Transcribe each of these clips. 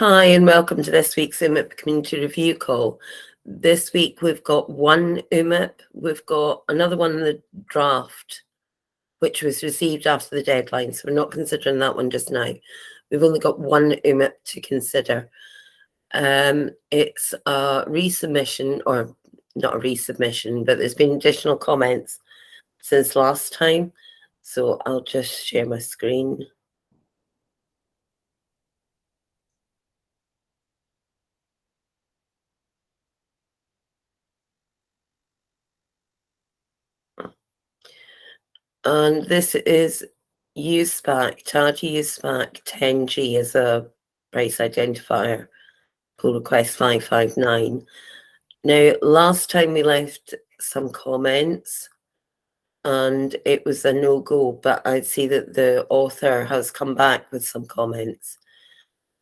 Hi, and welcome to this week's UMIP Community Review Call. This week we've got one UMIP. We've got another one in the draft, which was received after the deadline, so we're not considering that one just now. We've only got one UMIP to consider. It's a resubmission, or not a resubmission, but there's been additional comments since last time. So I'll just share my screen. And this is USPAC, Chargy USPAC 10G as a price identifier, pull request 559. Now, last time we left some comments and it was a no-go, but I see that the author has come back with some comments.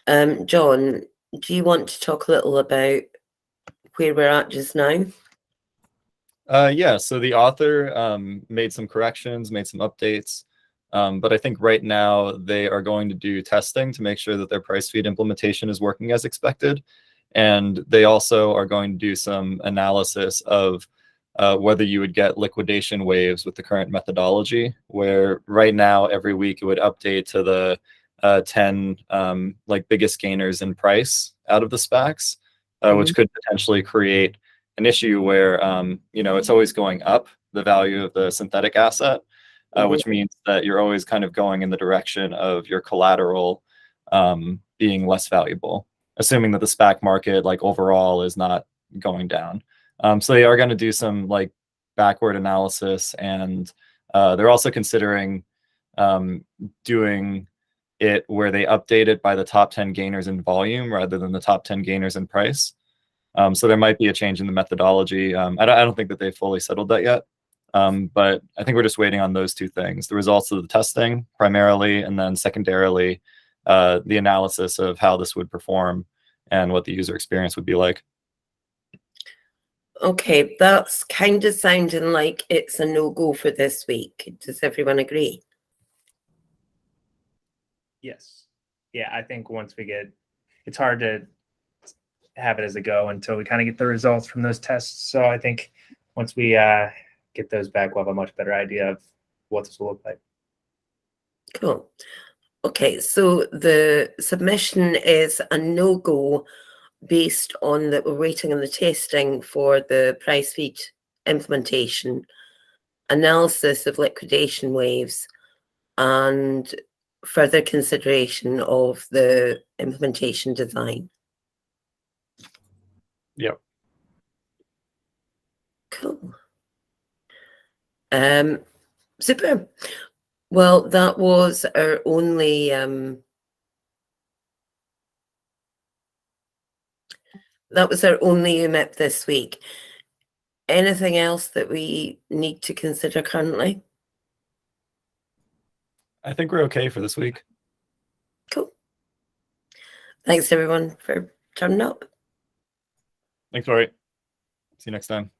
John, do you want to talk a little about where we're at just now? Yeah, so the author made some corrections, made some updates, but I think right now they are going to do testing to make sure that their price feed implementation is working as expected. And they also are going to do some analysis of whether you would get liquidation waves with the current methodology, where right now every week it would update to the 10 like biggest gainers in price out of the SPACs, which could potentially create an issue where you know, it's always going up, the value of the synthetic asset, which means that you're always kind of going in the direction of your collateral being less valuable, assuming that the SPAC market like overall is not going down. So they are going to do some like backward analysis, and they're also considering doing it where they update it by the top 10 gainers in volume rather than the top 10 gainers in price. So there might be a change in the methodology. I don't think that they've fully settled that yet, but I think we're just waiting on those two things: the results of the testing primarily, and then secondarily, the analysis of how this would perform and what the user experience would be like. Okay, that's kind of sounding like it's a no-go for this week. Does everyone agree? Yes. Yeah, I think once we get, it's hard to have it as a go until we kind of get the results from those tests. So I think once we get those back, we'll have a much better idea of what this will look like. Cool. Okay, so the submission is a no-go based on that we're waiting on the testing for the price feed implementation, analysis of liquidation waves, and further consideration of the implementation design. Yep. Cool. Super. Well, that was our only UMIP this week. Anything else that we need to consider currently? I think we're okay for this week. Cool. Thanks everyone for turning up. Thanks, Lori. See you next time.